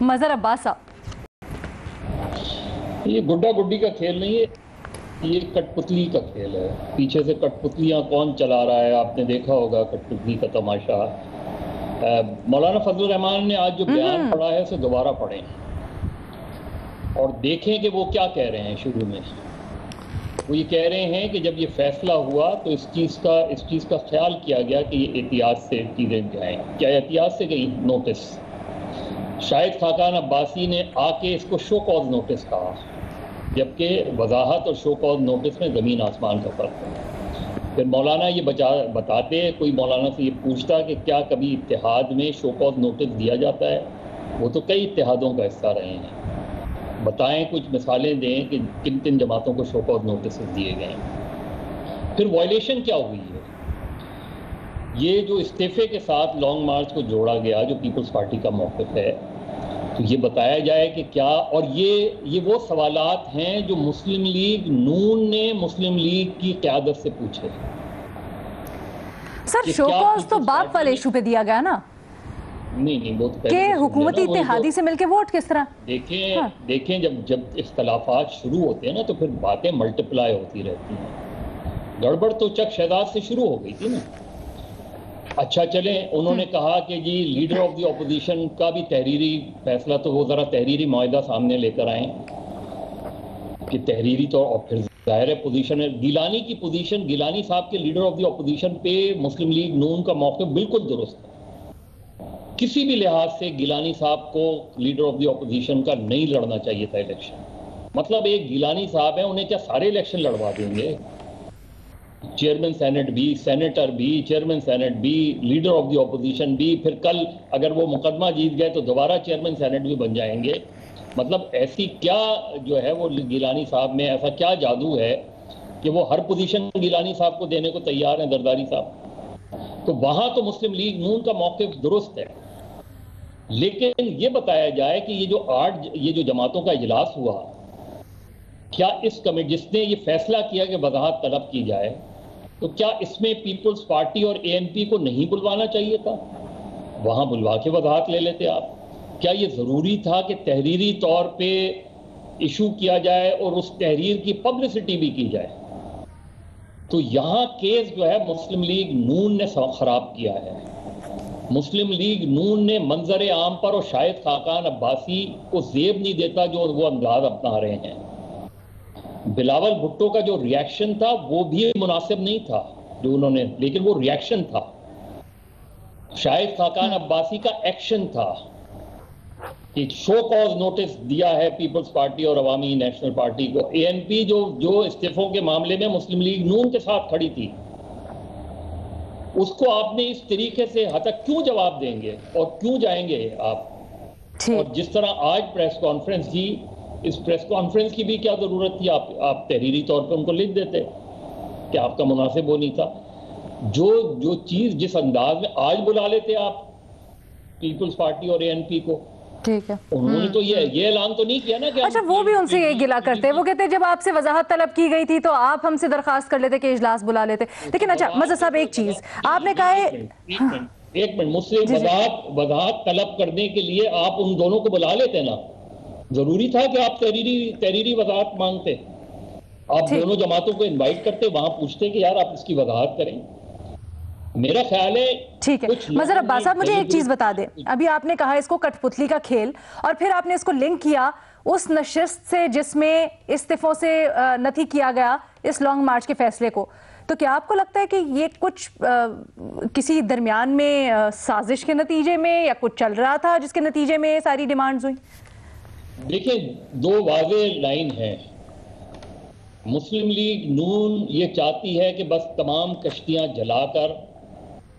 مظہر عباس صاحب، یہ گڈا گڈی کا کھیل نہیں ہے، یہ کٹ پتلی کا کھیل ہے. پیچھے سے کٹ پتلیاں کون چلا رہا ہے آپ نے دیکھا ہوگا کٹ پتلی کا تماشا. مولانا فضل الرحمان نے آج جو بیان پڑھا ہے اسے دوبارہ پڑھیں اور دیکھیں کہ وہ کیا کہہ رہے ہیں. شروع میں وہ یہ کہہ رہے ہیں کہ جب یہ فیصلہ ہوا تو اس چیز کا خیال کیا گیا کہ یہ احتیاط سے چیزیں جائیں. کیا احتیاط سے گئی؟ نوٹس. شاہد خاقان عباسی نے آ کے اس کو شو کاز نوٹس کہا، جبکہ وضاحت اور شو کاز نوٹس میں زمین آسمان کا فرق ہے. پھر مولانا یہ بتاتے، کوئی مولانا سے یہ پوچھتا کہ کیا کبھی اتحاد میں شو کاز نوٹس دیا جاتا ہے؟ وہ تو کئی اتحادوں کا حصہ رہے ہیں، بتائیں کچھ مثالیں دیں کہ کن کن جماعتوں کو شو کاز نوٹسز دیے گئے ہیں. پھر وائلیشن کیا ہوئی ہے؟ یہ جو استعفے کے ساتھ لانگ مارچ کو جوڑا گیا جو پیپلز پارٹی کا موقف ہے، تو یہ بتایا جائے کہ کیا، اور یہ وہ سوالات ہیں جو مسلم لیگ نون نے مسلم لیگ کی قیادت سے پوچھے. سر شو کاز تو باپ والے ایشو پہ دیا گیا نا؟ نہیں بہت کہ حکومتی اتحادی سے مل کے ووٹ کس طرح؟ دیکھیں جب اختلافات شروع ہوتے ہیں نا تو پھر باتیں ملٹیپلائی ہوتی رہتی ہیں. گڑبڑ تو چک شہزاد سے شروع ہو گئی تھی نا. اچھا چلیں، انہوں نے کہا کہ جی لیڈر آف دی اپوزیشن کا بھی تحریری فیصلہ، تو وہ ذرا تحریری معاہدہ سامنے لے کر آئیں کہ تحریری طور. اور پھر ظاہر ہے پوزیشن ہے گیلانی صاحب کے لیڈر آف دی اپوزیشن پہ مسلم لیگ نون کا موقف بالکل درست ہے. کسی بھی لحاظ سے گیلانی صاحب کو لیڈر آف دی اپوزیشن کا نہیں لڑنا چاہیے تھا الیکشن. مطلب ایک گیلانی صاحب ہیں، انہیں کیا سارے الیکشن لڑوا دیں گے؟ چیئرمین سینٹ بھی، سینیٹر بھی، چیئرمین سینٹ بھی، لیڈر آف دی اپوزیشن بھی، پھر کل اگر وہ مقدمہ جیت گئے تو دوبارہ چیئرمین سینٹ بھی بن جائیں گے. مطلب ایسی کیا جو ہے وہ گیلانی صاحب میں ایسا کیا جادو ہے کہ وہ ہر پوزیشن گیلانی صاحب کو دینے کو تیار ہیں زرداری صاحب. تو وہاں تو مسلم لیگ نون کا موقف درست ہے. لیکن یہ بتایا جائے کہ یہ جو جماعتوں کا اجلاس ہوا، کیا اس کمیٹی جس نے یہ فیصلہ کیا کہ وضاحت طلب کی جائے، تو کیا اس میں پیپلز پارٹی اور اے این پی کو نہیں بلوانا چاہیے تھا؟ وہاں بلوا کے وضاحت لے لیتے آپ. کیا یہ ضروری تھا کہ تحریری طور پہ ایشو کیا جائے اور اس تحریر کی پبلسٹی بھی کی جائے؟ تو یہاں کیس جو ہے مسلم لیگ نون نے خراب کیا ہے. مسلم لیگ نون نے منظر عام پر اور شاہد خاقان عباسی کو زیب نہیں دیتا جو وہ انداز اپنا رہے ہیں. بلاول بھٹو کا جو ریاکشن تھا وہ بھی مناسب نہیں تھا جو انہوں نے، لیکن وہ ریاکشن تھا. شاہد خاقان عباسی کا ایکشن تھا کہ شو کاز نوٹس دیا ہے پیپلز پارٹی اور عوامی نیشنل پارٹی کو. اے این پی جو استعفوں کے معاملے میں مسلم لیگ نون کے ساتھ کھڑی تھی، اس کو آپ نے اس طریقے سے تک کیوں جواب دیں گے اور کیوں جائیں گے آپ؟ اور جس طرح آج پریس کانفرنس کی، اس پریس کانفرنس کی بھی کیا ضرورت تھی؟ آپ تحریری طور پہ ان کو لکھ دیتے کہ آپ کا مناسب وہ نہیں تھا. جو چیز جس انداز میں آج بلا لیتے آپ پیپلز پارٹی اور اے این پی کو، ٹھیک ہے، انہوں نے تو یہ اعلان تو نہیں کیا نا کہ اچھا وہ بھی ان سے یہ گلا کرتے ہیں. وہ کہتے ہیں جب آپ سے وضاحت طلب کی گئی تھی تو آپ ہم سے درخواست کر لیتے کہ اجلاس بلا لیتے. لیکن اچھا مظہر صاحب ایک چیز آپ نے کہا ہے، ایک منٹ مجھ سے وضاحت طلب کرنے کے لیے آپ ان دونوں کو بلا لیتے نا. ضروری تھا کہ آپ تحریری وضاحت مانگتے، آپ دونوں جماعتوں کو انوائٹ کرتے، وہاں پوچھتے کہ یار آپ اس کی وضاحت کریں. میرا خیال ہے ٹھیک ہے. مظہر عباس صاحب مجھے ایک چیز بتا دیں، ابھی آپ نے کہا اس کو کٹ پتلی کا کھیل، اور پھر آپ نے اس کو لنک کیا اس نشست سے جس میں استعفوں سے نفی کیا گیا اس لانگ مارچ کے فیصلے کو. تو کیا آپ کو لگتا ہے کہ یہ کچھ کسی درمیان میں سازش کے نتیجے میں یا کچھ چل رہا تھا جس کے نتیجے میں ساری ڈیمانڈز ہوئی؟ دیکھیں دو واضح لائن ہیں. مسلم لیگ نون یہ چاہتی ہے کہ بس تمام کشتیاں جلا کر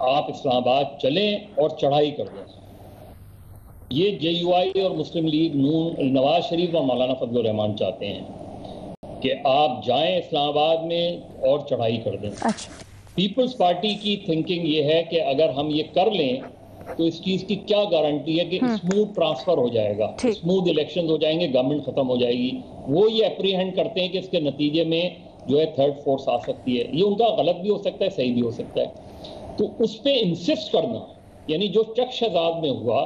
آپ اسلام آباد چلیں اور چڑھائی کر دیں. یہ جے یو آئی اور مسلم لیگ نون، نواز شریف اور مولانا فضل الرحمان چاہتے ہیں کہ آپ جائیں اسلام آباد میں اور چڑھائی کر دیں. پیپلز پارٹی کی تھنکنگ یہ ہے کہ اگر ہم یہ کر لیں تو اس چیز کی کیا گارنٹی ہے کہ اسموتھ ٹرانسفر ہو جائے گا، اسموتھ الیکشنز ہو جائیں گے، گورنمنٹ ختم ہو جائے گی. وہ یہ اپریہینڈ کرتے ہیں کہ اس کے نتیجے میں جو ہے تھرڈ فورس آ سکتی ہے. یہ ان کا غلط بھی ہو سکتا ہے، صحیح بھی ہو سکتا ہے. تو اس پہ انسسٹ کرنا، یعنی جو چک شہزاد میں ہوا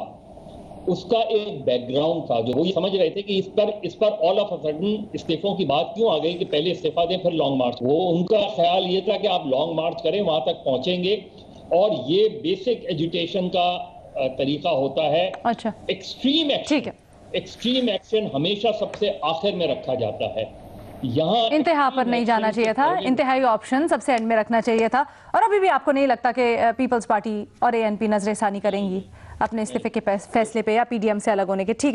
اس کا ایک بیک گراؤنڈ تھا جو وہ یہ سمجھ رہے تھے کہ اس پر آل آف سڈن استعفوں کی بات کیوں آ گئی کہ پہلے استعفا دیں پھر لانگ مارچ. وہ ان کا خیال یہ تھا کہ آپ لانگ مارچ کریں وہاں تک پہنچیں گے اور یہ بیسک ایجوٹیشن کا طریقہ ہوتا ہے. اچھا ایکسٹریم ٹھیک ہے. ایکسٹریم ایکشن ہمیشہ سب سے آخر میں رکھا جاتا ہے. یہاں انتہا پر نہیں جانا چاہیے تھا, انتہائی آپشن سب سے اینڈ میں رکھنا چاہیے تھا. اور ابھی بھی آپ کو نہیں لگتا کہ پیپلز پارٹی اور ANP نظر ثانی کریں گی اپنے استعفے کے فیصلے پہ یا PDM سے الگ ہونے کے؟ ٹھیک ہے.